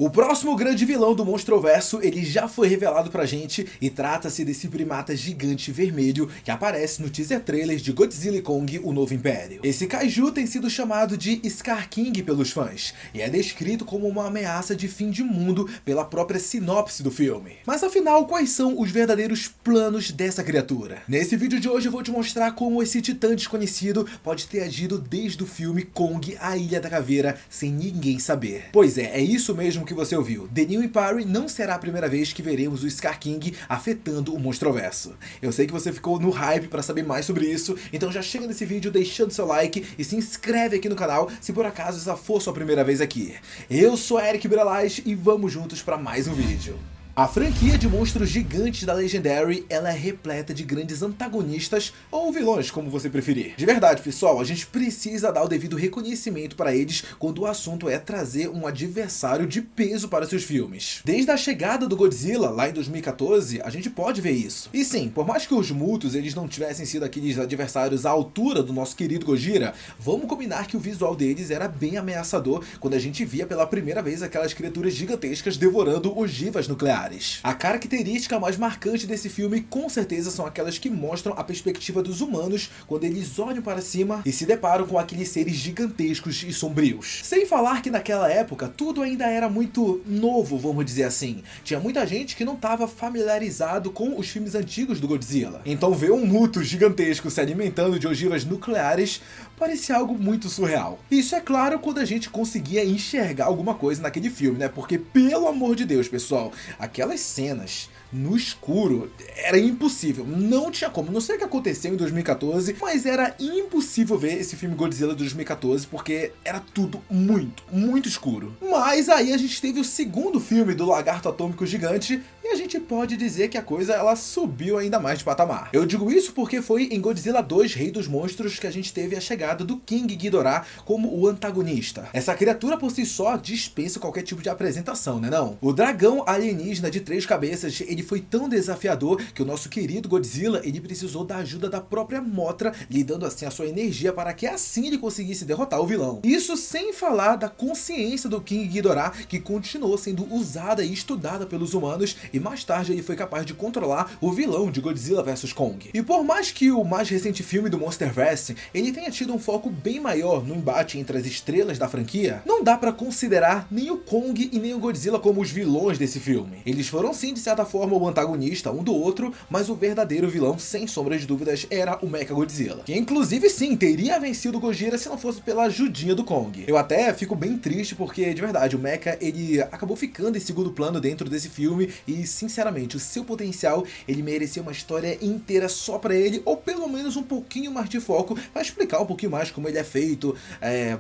O próximo grande vilão do Monstroverso, ele já foi revelado pra gente e trata-se desse primata gigante vermelho que aparece no teaser trailer de Godzilla e Kong, o Novo Império. Esse kaiju tem sido chamado de Scar King pelos fãs e é descrito como uma ameaça de fim de mundo pela própria sinopse do filme. Mas afinal, quais são os verdadeiros planos dessa criatura? Nesse vídeo de hoje eu vou te mostrar como esse titã desconhecido pode ter agido desde o filme Kong, a Ilha da Caveira, sem ninguém saber. Pois é isso mesmo que você ouviu. The New Empire não será a primeira vez que veremos o Scar King afetando o Monstroverso. Eu sei que você ficou no hype para saber mais sobre isso, então já chega nesse vídeo deixando seu like e se inscreve aqui no canal se por acaso essa for sua primeira vez aqui. Eu sou Eric Brelaz e vamos juntos para mais um vídeo. A franquia de monstros gigantes da Legendary, ela é repleta de grandes antagonistas ou vilões, como você preferir. De verdade, pessoal, a gente precisa dar o devido reconhecimento para eles quando o assunto é trazer um adversário de peso para seus filmes. Desde a chegada do Godzilla, lá em 2014, a gente pode ver isso. E sim, por mais que os Mutos eles não tivessem sido aqueles adversários à altura do nosso querido Gojira, vamos combinar que o visual deles era bem ameaçador quando a gente via pela primeira vez aquelas criaturas gigantescas devorando ogivas nucleares. A característica mais marcante desse filme com certeza são aquelas que mostram a perspectiva dos humanos quando eles olham para cima e se deparam com aqueles seres gigantescos e sombrios. Sem falar que naquela época tudo ainda era muito novo, vamos dizer assim. Tinha muita gente que não estava familiarizado com os filmes antigos do Godzilla. Então ver um Muto gigantesco se alimentando de ogivas nucleares parecia algo muito surreal. Isso é claro quando a gente conseguia enxergar alguma coisa naquele filme, né? Porque pelo amor de Deus, pessoal, aquelas cenas no escuro era impossível, não tinha como, não sei o que aconteceu em 2014, mas era impossível ver esse filme Godzilla de 2014 porque era tudo muito escuro. Mas aí a gente teve o segundo filme do Lagarto Atômico Gigante e a gente pode dizer que a coisa ela subiu ainda mais de patamar. Eu digo isso porque foi em Godzilla 2, Rei dos Monstros, que a gente teve a chegada do King Ghidorah como o antagonista. Essa criatura por si só dispensa qualquer tipo de apresentação, né não? O dragão alienígena de 3 cabeças, ele foi tão desafiador que o nosso querido Godzilla, ele precisou da ajuda da própria Mothra, lhe dando assim a sua energia para que assim ele conseguisse derrotar o vilão. Isso sem falar da consciência do King Ghidorah, que continuou sendo usada e estudada pelos humanos e mais tarde ele foi capaz de controlar o vilão de Godzilla vs Kong. E por mais que o mais recente filme do Monsterverse, ele tenha tido um foco bem maior no embate entre as estrelas da franquia, não dá pra considerar nem o Kong e nem o Godzilla como os vilões desse filme. Eles foram sim de certa forma o antagonista um do outro, mas o verdadeiro vilão, sem sombra de dúvidas, era o Mechagodzilla, que inclusive sim, teria vencido o Gojira se não fosse pela ajudinha do Kong. Eu até fico bem triste porque, de verdade, o Mecha, ele acabou ficando em segundo plano dentro desse filme e, sinceramente, o seu potencial, ele merecia uma história inteira só pra ele, ou pelo menos um pouquinho mais de foco, pra explicar um pouquinho mais como ele é feito,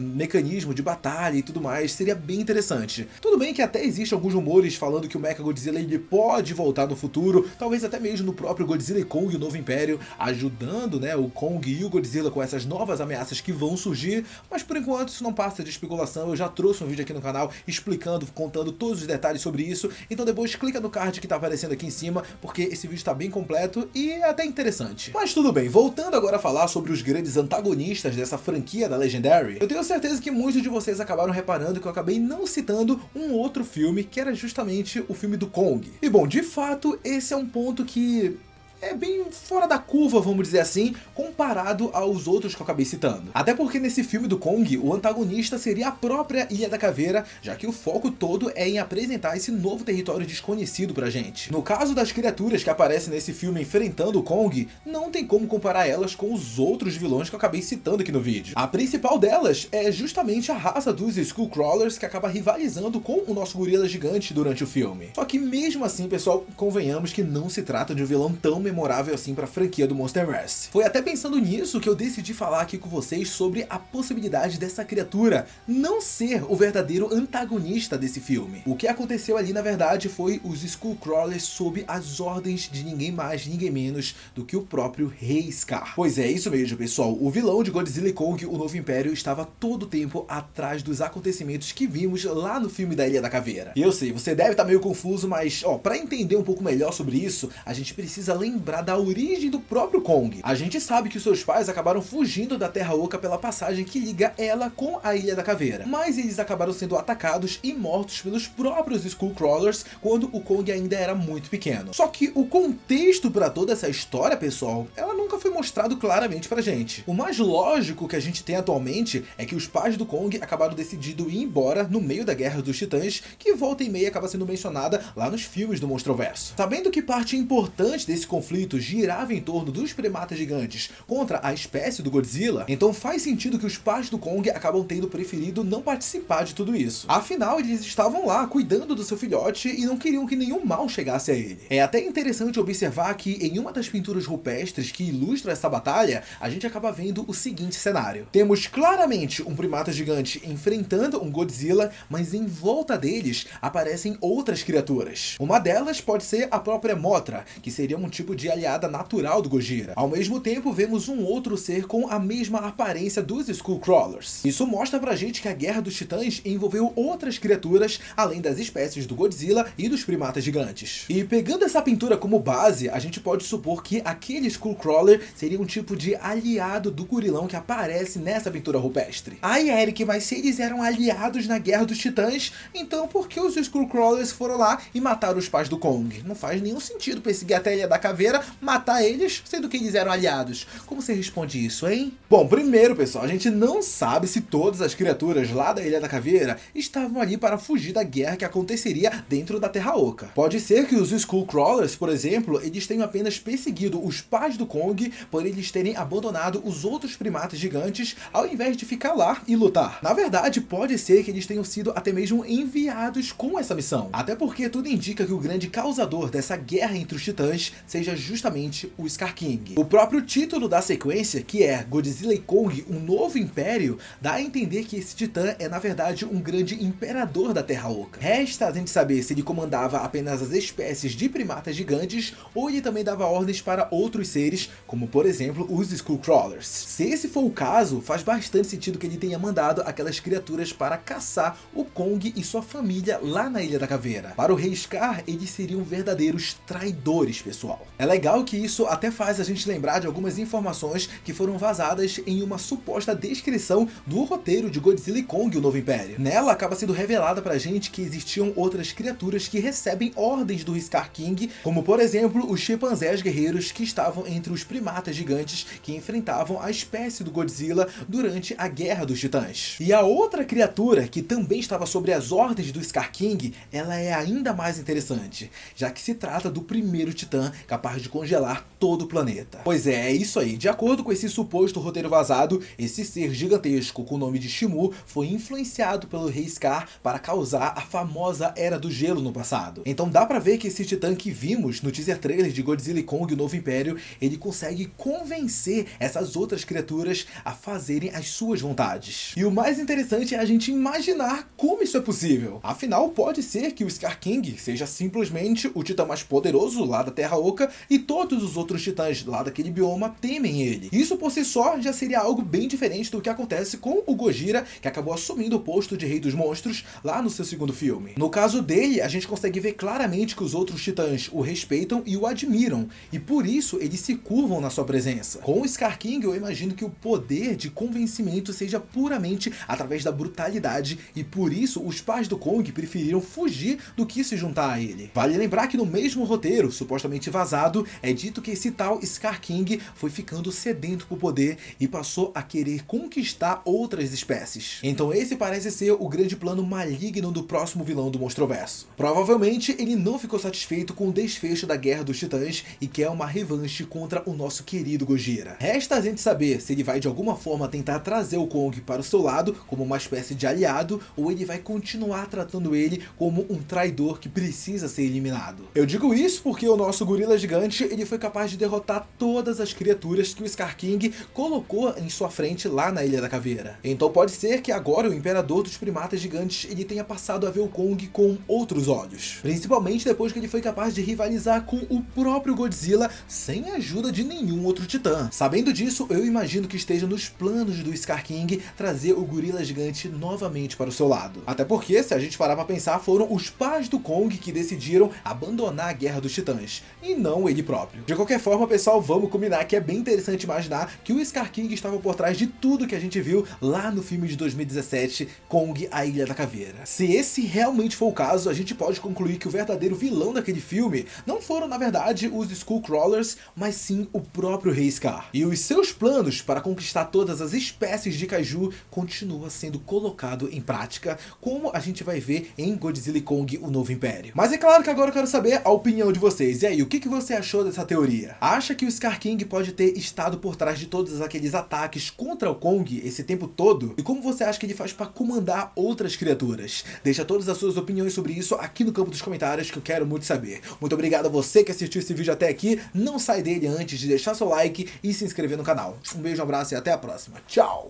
mecanismo de batalha e tudo mais, seria bem interessante. Tudo bem que até existem alguns rumores falando que o Mechagodzilla, ele pode voltar no futuro, talvez até mesmo no próprio Godzilla e Kong, o Novo Império, ajudando, né, o Kong e o Godzilla com essas novas ameaças que vão surgir, mas por enquanto isso não passa de especulação. Eu já trouxe um vídeo aqui no canal explicando, contando todos os detalhes sobre isso, então depois clica no card que tá aparecendo aqui em cima, porque esse vídeo tá bem completo e é até interessante. Mas tudo bem, voltando agora a falar sobre os grandes antagonistas dessa franquia da Legendary, eu tenho certeza que muitos de vocês acabaram reparando que eu acabei não citando um outro filme, que era justamente o filme do Kong. E bom, de fato, esse é um ponto que é bem fora da curva, vamos dizer assim, comparado aos outros que eu acabei citando. Até porque nesse filme do Kong, o antagonista seria a própria Ilha da Caveira, já que o foco todo é em apresentar esse novo território desconhecido pra gente. No caso das criaturas que aparecem nesse filme enfrentando o Kong, não tem como comparar elas com os outros vilões que eu acabei citando aqui no vídeo. A principal delas é justamente a raça dos Skullcrawlers, que acaba rivalizando com o nosso gorila gigante durante o filme. Só que mesmo assim, pessoal, convenhamos que não se trata de um vilão tão memorável assim para a franquia do Monsterverse. Foi até pensando nisso que eu decidi falar aqui com vocês sobre a possibilidade dessa criatura não ser o verdadeiro antagonista desse filme. O que aconteceu ali na verdade foi os Skullcrawlers sob as ordens de ninguém mais, ninguém menos do que o próprio Rei Scar. Pois é, isso mesmo, pessoal. O vilão de Godzilla e Kong, o Novo Império, estava todo o tempo atrás dos acontecimentos que vimos lá no filme da Ilha da Caveira. E eu sei, você deve estar meio confuso, mas para entender um pouco melhor sobre isso, a gente precisa lembrar lembrar da origem do próprio Kong. A gente sabe que seus pais acabaram fugindo da Terra Oca pela passagem que liga ela com a Ilha da Caveira, mas eles acabaram sendo atacados e mortos pelos próprios Skullcrawlers quando o Kong ainda era muito pequeno. Só que o contexto para toda essa história, pessoal, ela nunca foi mostrado claramente pra gente. O mais lógico que a gente tem atualmente é que os pais do Kong acabaram decidindo ir embora no meio da Guerra dos Titãs, que volta e meia acaba sendo mencionada lá nos filmes do Monstroverso. Sabendo que parte importante desse conflito girava em torno dos primatas gigantes contra a espécie do Godzilla, então faz sentido que os pais do Kong acabam tendo preferido não participar de tudo isso. Afinal, eles estavam lá cuidando do seu filhote e não queriam que nenhum mal chegasse a ele. É até interessante observar que em uma das pinturas rupestres que ilustra essa batalha, a gente acaba vendo o seguinte cenário. Temos claramente um primata gigante enfrentando um Godzilla, mas em volta deles aparecem outras criaturas. Uma delas pode ser a própria Mothra, que seria um tipo de aliada natural do Gojira. Ao mesmo tempo, vemos um outro ser com a mesma aparência dos Skullcrawlers. Isso mostra pra gente que a Guerra dos Titãs envolveu outras criaturas, além das espécies do Godzilla e dos primatas gigantes. E pegando essa pintura como base, a gente pode supor que aquele Skullcrawler seria um tipo de aliado do gorilão que aparece nessa pintura rupestre. Ai, Eric, mas se eles eram aliados na Guerra dos Titãs, então por que os Skullcrawlers foram lá e mataram os pais do Kong? Não faz nenhum sentido perseguir até a Ilha da Caveira, matar eles, sendo que eles eram aliados. Como você responde isso, hein? Bom, primeiro, pessoal, a gente não sabe se todas as criaturas lá da Ilha da Caveira estavam ali para fugir da guerra que aconteceria dentro da Terra Oca. Pode ser que os Skullcrawlers, por exemplo, eles tenham apenas perseguido os pais do Kong por eles terem abandonado os outros primatas gigantes ao invés de ficar lá e lutar. Na verdade, pode ser que eles tenham sido até mesmo enviados com essa missão. Até porque tudo indica que o grande causador dessa guerra entre os titãs seja justamente o Scar King. O próprio título da sequência, que é Godzilla e Kong, um novo império, dá a entender que esse titã é na verdade um grande imperador da Terra Oca. Resta a gente saber se ele comandava apenas as espécies de primatas gigantes ou ele também dava ordens para outros seres, como por exemplo os Skullcrawlers. Se esse for o caso, faz bastante sentido que ele tenha mandado aquelas criaturas para caçar o Kong e sua família lá na Ilha da Caveira. Para o Rei Scar, eles seriam verdadeiros traidores, pessoal. É legal que isso até faz a gente lembrar de algumas informações que foram vazadas em uma suposta descrição do roteiro de Godzilla e Kong, o Novo Império. Nela acaba sendo revelada pra gente que existiam outras criaturas que recebem ordens do Scar King, como por exemplo os chimpanzés guerreiros que estavam entre os primatas gigantes que enfrentavam a espécie do Godzilla durante a Guerra dos Titãs. E a outra criatura que também estava sob as ordens do Scar King, ela é ainda mais interessante, já que se trata do primeiro titã capaz de congelar todo o planeta. Pois é isso aí. De acordo com esse suposto roteiro vazado, esse ser gigantesco com o nome de Shimu foi influenciado pelo Rei Scar para causar a famosa Era do Gelo no passado. Então dá pra ver que esse titã que vimos no teaser trailer de Godzilla e Kong, o Novo Império, ele consegue convencer essas outras criaturas a fazerem as suas vontades. E o mais interessante é a gente imaginar como isso é possível. Afinal, pode ser que o Scar King seja simplesmente o titã mais poderoso lá da Terra Oca e todos os outros titãs lá daquele bioma temem ele. Isso por si só já seria algo bem diferente do que acontece com o Gojira, que acabou assumindo o posto de Rei dos Monstros lá no seu segundo filme. No caso dele, a gente consegue ver claramente que os outros titãs o respeitam e o admiram, e por isso eles se curvam na sua presença. Com o Scar King, eu imagino que o poder de convencimento seja puramente através da brutalidade, e por isso os pais do Kong preferiram fugir do que se juntar a ele. Vale lembrar que no mesmo roteiro, supostamente vazado, é dito que esse tal Scar King foi ficando sedento por poder e passou a querer conquistar outras espécies. Então esse parece ser o grande plano maligno do próximo vilão do Monstroverso. Provavelmente ele não ficou satisfeito com o desfecho da Guerra dos Titãs e quer uma revanche contra o nosso querido Gojira. Resta a gente saber se ele vai de alguma forma tentar trazer o Kong para o seu lado como uma espécie de aliado ou ele vai continuar tratando ele como um traidor que precisa ser eliminado. Eu digo isso porque o nosso gorila gigante ele foi capaz de derrotar todas as criaturas que o Scar King colocou em sua frente lá na Ilha da Caveira. Então pode ser que agora o imperador dos primatas gigantes ele tenha passado a ver o Kong com outros olhos. Principalmente depois que ele foi capaz de rivalizar com o próprio Godzilla sem a ajuda de nenhum outro titã. Sabendo disso, eu imagino que esteja nos planos do Scar King trazer o gorila gigante novamente para o seu lado. Até porque, se a gente parar para pensar, foram os pais do Kong que decidiram abandonar a Guerra dos Titãs, e não como ele próprio. De qualquer forma, pessoal, vamos combinar que é bem interessante imaginar que o Scar King estava por trás de tudo que a gente viu lá no filme de 2017, Kong, a Ilha da Caveira. Se esse realmente for o caso, a gente pode concluir que o verdadeiro vilão daquele filme não foram, na verdade, os Skullcrawlers, mas sim o próprio Rei Scar. E os seus planos para conquistar todas as espécies de kaiju continua sendo colocado em prática, como a gente vai ver em Godzilla e Kong, o Novo Império. Mas é claro que agora eu quero saber a opinião de vocês. E aí, o que você achou dessa teoria? Acha que o Scar King pode ter estado por trás de todos aqueles ataques contra o Kong esse tempo todo? E como você acha que ele faz para comandar outras criaturas? Deixa todas as suas opiniões sobre isso aqui no campo dos comentários, que eu quero muito saber. Muito obrigado a você que assistiu esse vídeo até aqui. Não sai dele antes de deixar seu like e se inscrever no canal. Um beijo, um abraço e até a próxima. Tchau!